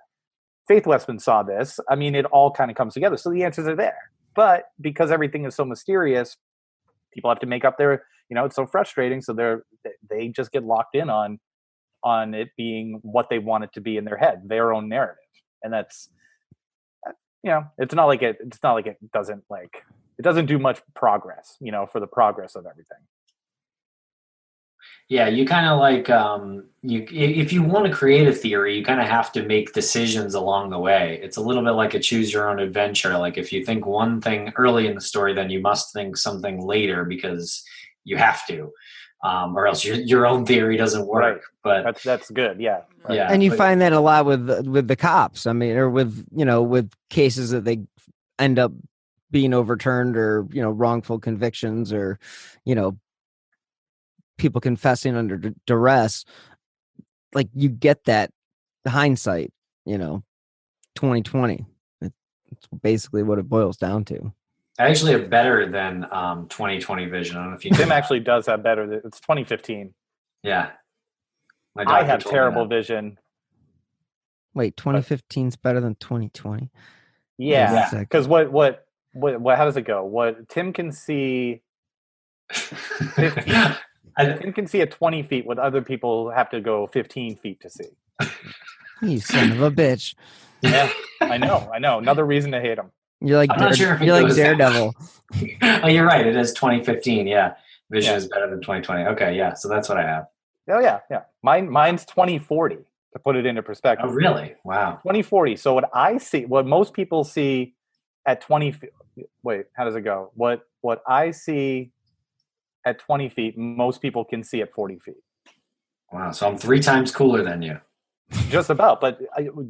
Faith Westman saw this. I mean, it all kind of comes together. So the answers are there. But because everything is so mysterious, people have to make up their, it's so frustrating. So they just get locked in on it being what they want it to be in their head, their own narrative. And that's, it's not like it doesn't do much progress, for the progress of everything. Yeah, you kind of like if you want to create a theory, you kind of have to make decisions along the way. It's a little bit like a choose your own adventure. Like if you think one thing early in the story, then you must think something later because you have to, or else your own theory doesn't work. Right. But that's good. Yeah. Right. Yeah. And you find that a lot with the cops. I mean, or with cases that they end up being overturned, or wrongful convictions, or people confessing under duress. Like you get that hindsight, 2020. It's basically what it boils down to. I actually have better than 2020 vision. I don't know if you Tim actually does have better. It's 2015. Yeah. I have terrible vision. Wait, 2015 is better than 2020? Yeah. Because what how does it go? What Tim can see 15. Tim can see at 20 feet what other people have to go 15 feet to see. You son of a bitch. Yeah, I know. Another reason to hate him. You're like Daredevil. Oh, you're right. It is 2015. Yeah. Vision is better than 2020. Okay. Yeah. So that's what I have. Oh, yeah. Yeah. Mine's 2040 to put it into perspective. Oh, really? Wow. 2040. So what most people see at 20 feet. Wait, how does it go? What I see at 20 feet, most people can see at 40 feet. Wow. So I'm 3 times cooler than you. Just about. But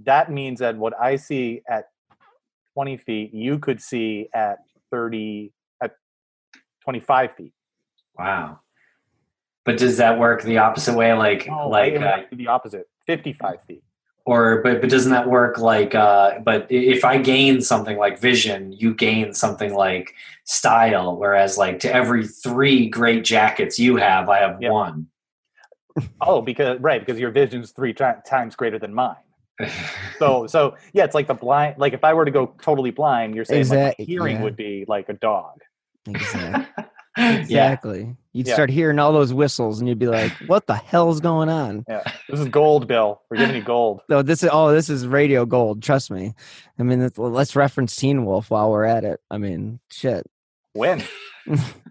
that means that what I see at 20 feet, you could see at 25 feet. Wow. But does that work the opposite way? The opposite, 55 feet. But doesn't that work but if I gain something like vision, you gain something like style, whereas like to every 3 great jackets you have, I have 1. Oh, because your vision's 3 times greater than mine. So yeah, it's like the blind. Like if I were to go totally blind, you're saying like my hearing would be like a dog. Exactly. Yeah. You'd start hearing all those whistles, and you'd be like, "What the hell's going on?" Yeah, this is gold, Bill. We're giving you gold. No, this is radio gold. Trust me. I mean, let's reference Teen Wolf while we're at it. I mean, shit. When?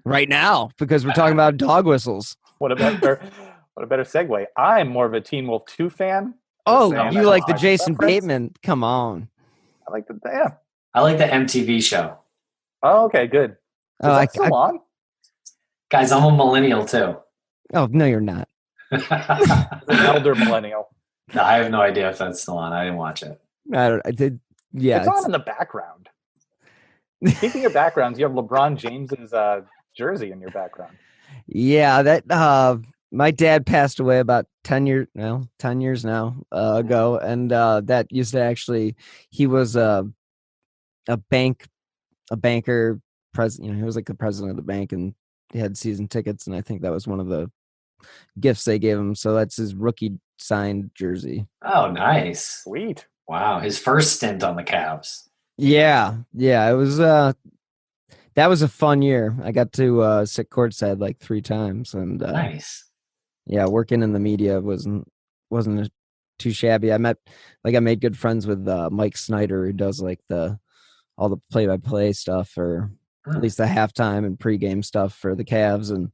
Right now, because we're talking about dog whistles. What a better segue. I'm more of a Teen Wolf 2 fan. Oh, you like the Jason Bateman? Come on. I like the yeah. I like the MTV show. Oh, okay, good. Is that still on? Guys, I'm a millennial too. Oh, no, you're not. An elder millennial. No, I have no idea if that's still on. I didn't watch it. I did. Yeah, it's on in the background. Speaking of backgrounds, you have LeBron James's jersey in your background. Yeah, that my dad passed away about 10 years now ago, and that used to actually, he was a banker president. He was like the president of the bank, and he had season tickets, and I think that was one of the gifts they gave him. So that's his rookie signed jersey. Oh, nice. Sweet. Wow, his first stint on the Cavs. Yeah, it was that was a fun year. I got to sit courtside like 3 times, and nice. Yeah, working in the media wasn't too shabby. I made good friends with Mike Snyder, who does like all the play-by-play stuff, or at least the halftime and pregame stuff for the Cavs. And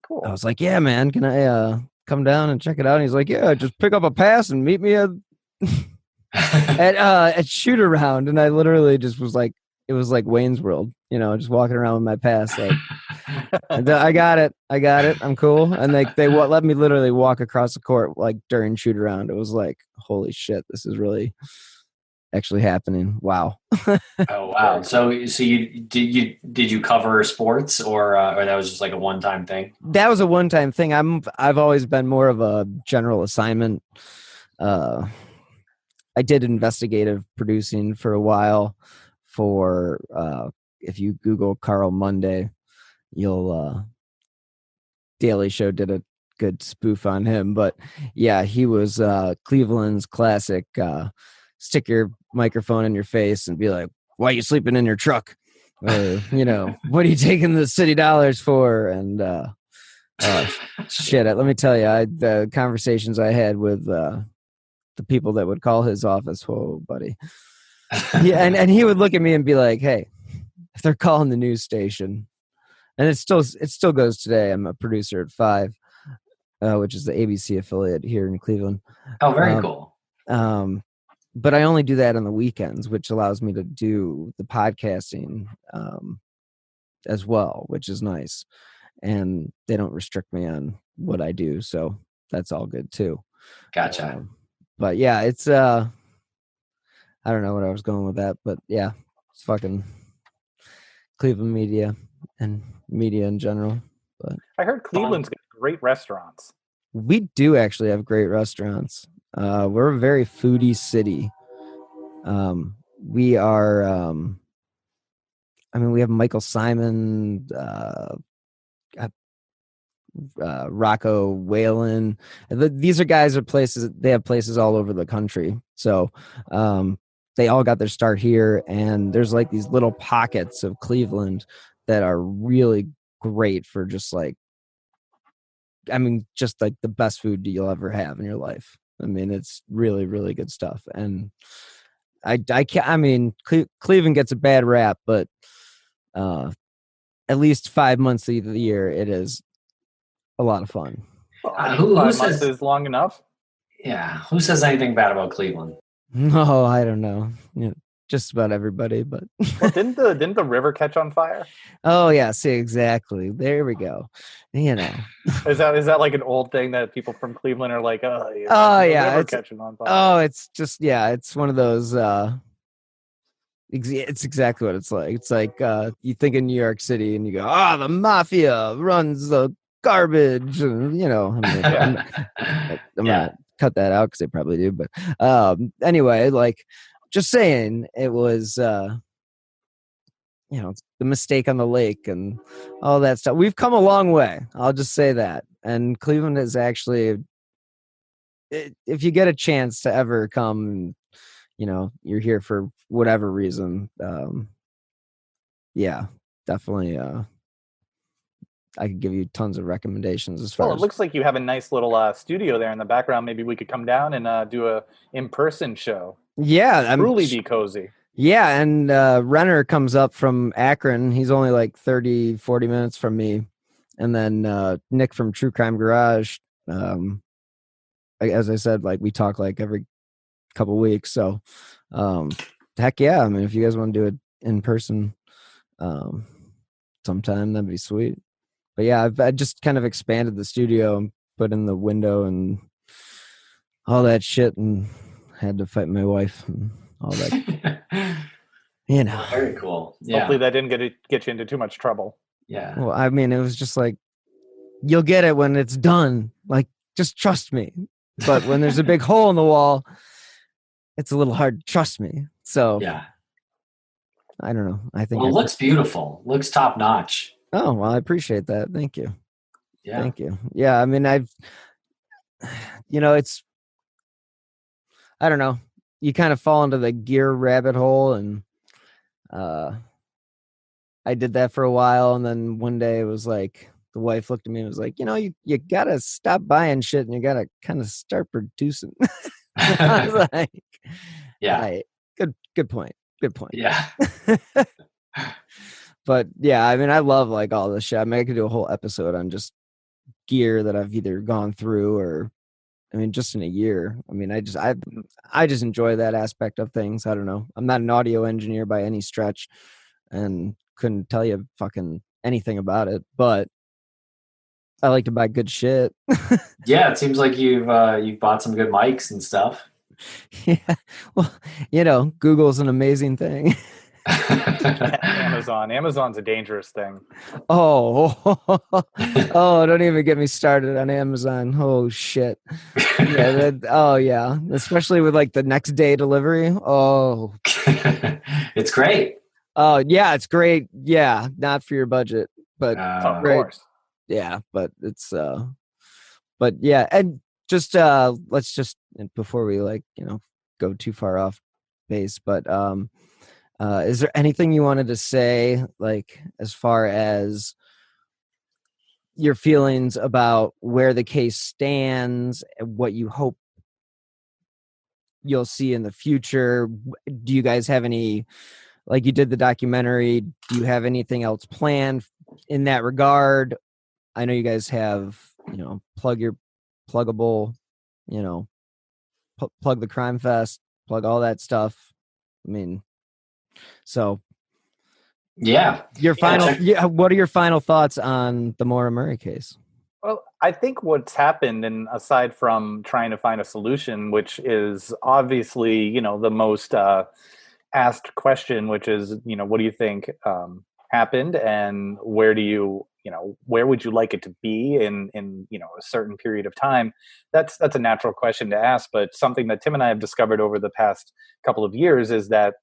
cool. I was like, "Yeah, man, can I come down and check it out?" And he's like, "Yeah, just pick up a pass and meet me at at shoot around." And I literally just was like, it was like Wayne's World, just walking around with my pass, like I got it. I'm cool. And they let me literally walk across the court like during shoot around. It was like, holy shit, this is really actually happening. Wow. Oh wow! So you cover sports or that was just like a one-time thing? That was a one-time thing. I've always been more of a general assignment. I did investigative producing for a while for if you Google Carl Monday, you'll Daily Show did a good spoof on him. But yeah, he was Cleveland's classic stick your microphone in your face and be like, why are you sleeping in your truck? Or, what are you taking the city dollars for? And shit, let me tell you, the conversations I had with the people that would call his office, whoa, buddy. Yeah, and he would look at me and be like, hey, if they're calling the news station, and it still goes today. I'm a producer at 5, which is the ABC affiliate here in Cleveland. Oh, very cool. But I only do that on the weekends, which allows me to do the podcasting as well, which is nice. And they don't restrict me on what I do, so that's all good too. Gotcha. But yeah, it's I don't know what I was going with that, but yeah, it's fucking Cleveland media and media in general. But I heard Cleveland's got great restaurants. We do actually have great restaurants. We're a very foodie city. We are, we have Michael Simon, Rocco Whalen. These are guys or places. They have places all over the country. So, they all got their start here, and there's like these little pockets of Cleveland that are really great for just like the best food you'll ever have in your life. It's really, really good stuff. And Cleveland gets a bad rap, but at least 5 months of the year, it is a lot of fun. Who 5 says months is long enough? Yeah. Who says anything bad about Cleveland? No, I don't know. Just about everybody, but well, didn't the river catch on fire? Oh yeah, see, exactly. There we go. Is that like an old thing that people from Cleveland are like, yeah, river catching on fire? Oh, it's just it's one of those. It's exactly what it's like. It's like you think in New York City and you go, the mafia runs the garbage, and I'm gonna cut that out because they probably do. But anyway, like. Just saying, it was, the mistake on the lake and all that stuff. We've come a long way. I'll just say that. And Cleveland is actually, if you get a chance to ever come, you're here for whatever reason. Yeah, definitely. I could give you tons of recommendations as far it looks like you have a nice little studio there in the background. Maybe we could come down and do a in-person show. Yeah, truly be cozy. Yeah, and Renner comes up from Akron. He's only like 30, 40 minutes from me. And then Nick from True Crime Garage. As I said, like we talk like every couple weeks. So heck yeah. If you guys want to do it in person sometime, that'd be sweet. But yeah, I just kind of expanded the studio and put in the window and all that shit, and had to fight my wife and all that. Very cool. Yeah. Hopefully that didn't get you into too much trouble. Yeah. Well, it was just like, you'll get it when it's done. Like, just trust me. But when there's a big hole in the wall, it's a little hard to trust me. So yeah, I don't know. I think it looks beautiful. Looks top notch. Oh, well, I appreciate that. Thank you. Yeah. Thank you. Yeah. It's, I don't know. You kind of fall into the gear rabbit hole, and I did that for a while, and then one day it was like the wife looked at me and was like, you gotta stop buying shit and you gotta kind of start producing. I was like, yeah, right. Good point. Yeah. But yeah, I love like all this shit. I could do a whole episode on just gear that I've either gone through or just in a year. I just enjoy that aspect of things. I don't know. I'm not an audio engineer by any stretch, and couldn't tell you fucking anything about it, but I like to buy good shit. Yeah, it seems like you've bought some good mics and stuff. Yeah. Well, Google's an amazing thing. Amazon's a dangerous thing. Oh, oh, don't even get me started on Amazon. Oh shit. Yeah, oh yeah. Especially with like the next day delivery. Oh. It's great. Oh yeah, it's great. Yeah, not for your budget, but Of great. course. Yeah, but it's but yeah, and just let's just, before we go too far off base, but is there anything you wanted to say, like, as far as your feelings about where the case stands, what you hope you'll see in the future? Do you guys have any, like you did the documentary, do you have anything else planned in that regard? I know you guys have, plug your pluggable, plug the Crime Fest, plug all that stuff. I mean, so Yeah. your final, what are your final thoughts on the Maura Murray case? Well, I think what's happened, and aside from trying to find a solution, which is obviously, the most asked question, which is, what do you think happened, and where do you, where would you like it to be in a certain period of time? That's a natural question to ask, but something that Tim and I have discovered over the past couple of years is that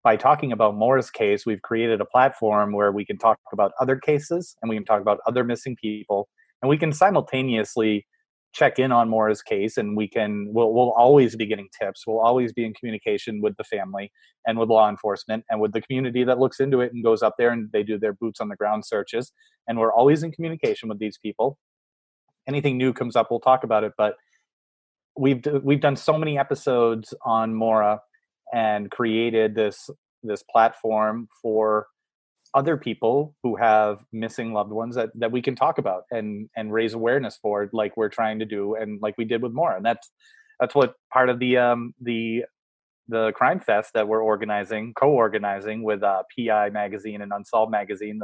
by talking about Maura's case, we've created a platform where we can talk about other cases, and we can talk about other missing people, and we can simultaneously check in on Maura's case, and we'll always be getting tips. We'll always be in communication with the family and with law enforcement and with the community that looks into it and goes up there and they do their boots on the ground searches. And we're always in communication with these people. Anything new comes up, we'll talk about it. But we've done so many episodes on Maura and created this platform for other people who have missing loved ones that we can talk about and raise awareness for, like we're trying to do, and like we did with Maura. And that's what part of the Crime Fest that we're co-organizing with PI Magazine and Unsolved Magazine,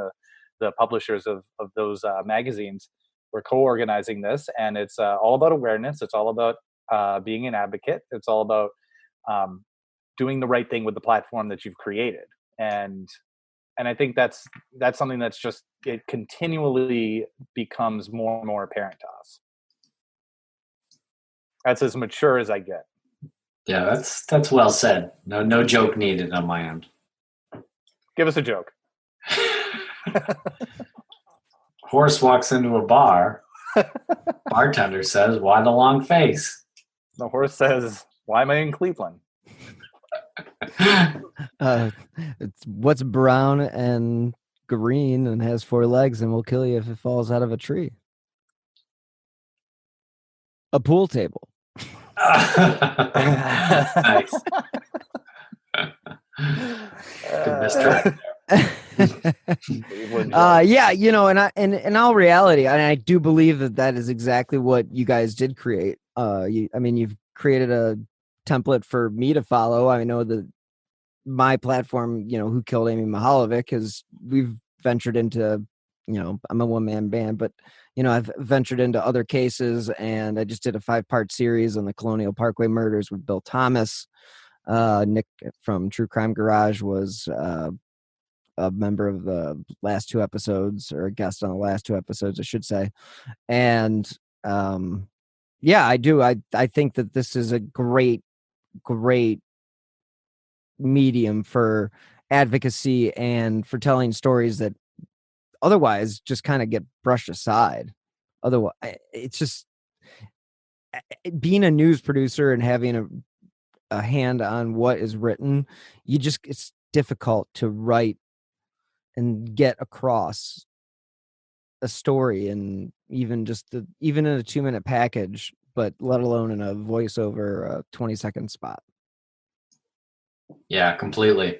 the publishers of those magazines. We're co-organizing this, and it's all about awareness. It's all about being an advocate. It's all about doing the right thing with the platform that you've created. And I think that's something that's just, it continually becomes more and more apparent to us. That's as mature as I get. Yeah, that's well said. No joke needed on my end. Give us a joke. Horse walks into a bar. Bartender says, "Why the long face?" The horse says, "Why am I in Cleveland?" It's what's brown and green and has 4 legs and will kill you if it falls out of a tree. A pool table. Nice. Good mystery. Yeah, and in all reality, and I do believe that is exactly what you guys did create. You've created a template for me to follow. I know that my platform, Who Killed Amy Mahalovic, because we've ventured into, I'm a one-man band, but I've ventured into other cases, and I just did a 5-part series on the Colonial Parkway murders with Bill Thomas. Nick from True Crime Garage was a member of the last 2 episodes, or a guest on the last 2 episodes, I should say. And yeah, I do. I think that this is a great medium for advocacy and for telling stories that otherwise just kind of get brushed aside. Otherwise, it's just being a news producer and having a hand on what is written. It's difficult to write and get across a story, and even in a 2-minute package, but let alone in a voiceover, 20-second spot. Yeah, completely.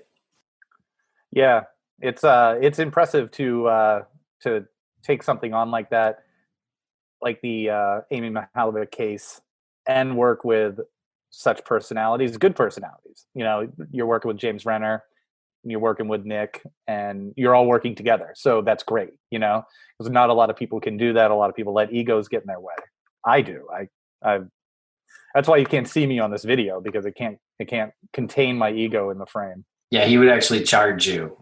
Yeah, it's impressive to take something on like that, like the Amy Mahalovic case, and work with such personalities, good personalities. You're working with James Renner, you're working with Nick, and you're all working together. So that's great, because not a lot of people can do that. A lot of people let egos get in their way. I do. I that's why you can't see me on this video, because it can't contain my ego in the frame. Yeah, he would actually charge you.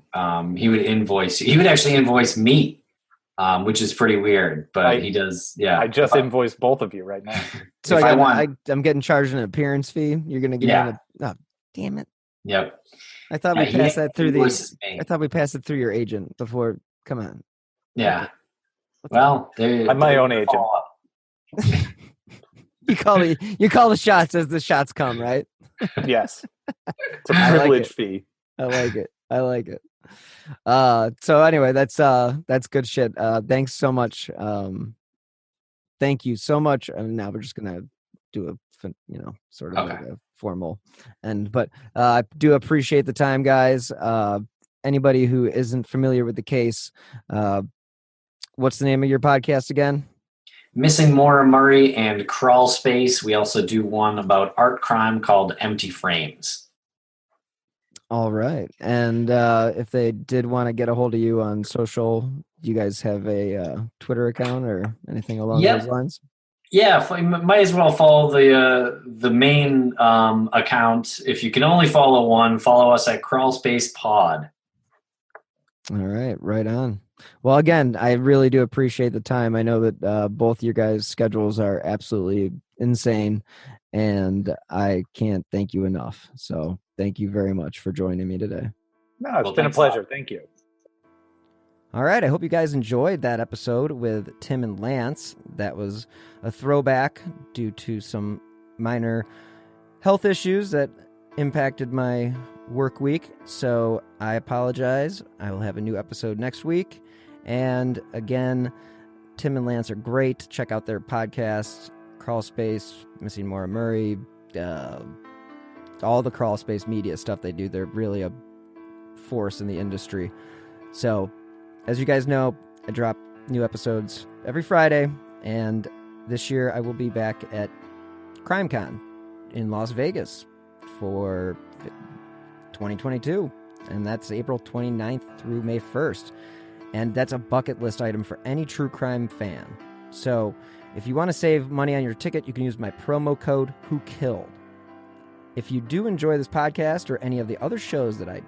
He would invoice you. He would actually invoice me, which is pretty weird, but he does. Yeah, I just invoiced both of you right now. So I'm getting charged an appearance fee. You're going to give me oh, damn it. Yep. I thought we passed that through I thought we passed it through your agent before. Come on. Yeah. Well, I'm my own agent. You call the shots as the shots come, right? Yes. It's a privilege fee. I like it. So anyway, that's good shit. Thanks so much. Thank you so much. And now we're just gonna do a sort of like a formal but I do appreciate the time, guys. Anybody who isn't familiar with the case, what's the name of your podcast again? Missing Maura Murray and Crawlspace. We also do one about art crime called Empty Frames. All right. And if they did want to get a hold of you on social, you guys have a Twitter account or anything along those lines? Yeah, might as well follow the main account. If you can only follow one, follow us at Crawlspace Pod. All right, right on. Well, again, I really do appreciate the time. I know that both your guys' schedules are absolutely insane, and I can't thank you enough. So thank you very much for joining me today. No, it's been a pleasure. Thank you. All right, I hope you guys enjoyed that episode with Tim and Lance. That was a throwback due to some minor health issues that impacted my work week. So I apologize. I will have a new episode next week. And again, Tim and Lance are great. Check out their podcasts, Crawlspace, Missing Maura Murray, all the Crawlspace media stuff they do. They're really a force in the industry. So, as you guys know, I drop new episodes every Friday, and this year I will be back at CrimeCon in Las Vegas for 2022, and that's April 29th through May 1st. And that's a bucket list item for any true crime fan. So if you want to save money on your ticket, you can use my promo code WHOKILLED. If you do enjoy this podcast or any of the other shows that I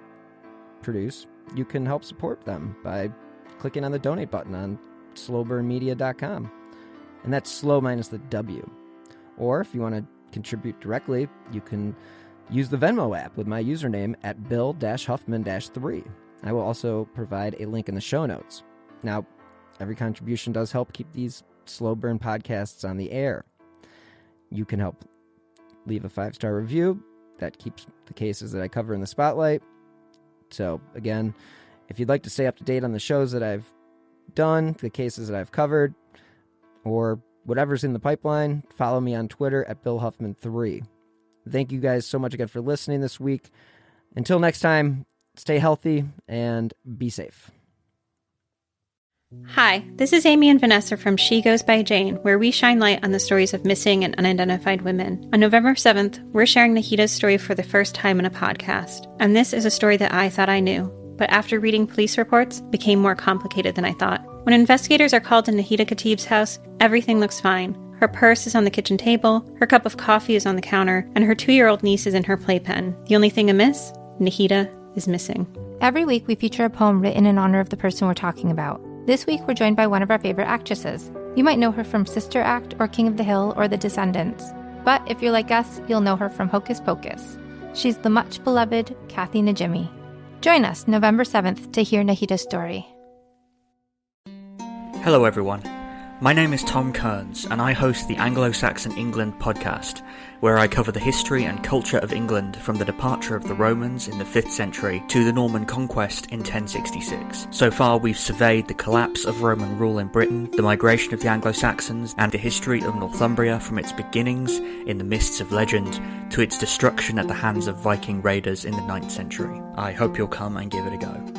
produce, you can help support them by clicking on the donate button on slowburnmedia.com. And that's slow minus the W. Or if you want to contribute directly, you can use the Venmo app with my username at Bill-Huffman-3. I will also provide a link in the show notes. Now, every contribution does help keep these slow burn podcasts on the air. You can help leave a 5-star review. That keeps the cases that I cover in the spotlight. So, again, if you'd like to stay up to date on the shows that I've done, the cases that I've covered, or whatever's in the pipeline, follow me on Twitter at BillHuffman3. Thank you guys so much again for listening this week. Until next time, stay healthy and be safe. Hi, this is Amy and Vanessa from She Goes by Jane, where we shine light on the stories of missing and unidentified women. On November 7th, we're sharing Nahida's story for the first time in a podcast. And this is a story that I thought I knew, but after reading police reports, became more complicated than I thought. When investigators are called to Nahida Khatib's house, everything looks fine. Her purse is on the kitchen table, her cup of coffee is on the counter, and her 2-year-old niece is in her playpen. The only thing amiss? Nahida is missing. Every week we feature a poem written in honor of the person we're talking about. This week we're joined by one of our favorite actresses. You might know her from Sister Act or King of the Hill or The Descendants. But if you're like us, you'll know her from Hocus Pocus. She's the much beloved Kathy Najimy. Join us November 7th to hear Nahida's story. Hello everyone. My name is Tom Kearns, and I host the Anglo-Saxon England podcast, where I cover the history and culture of England from the departure of the Romans in the 5th century to the Norman conquest in 1066. So far, we've surveyed the collapse of Roman rule in Britain, the migration of the Anglo-Saxons, and the history of Northumbria from its beginnings in the mists of legend to its destruction at the hands of Viking raiders in the 9th century. I hope you'll come and give it a go.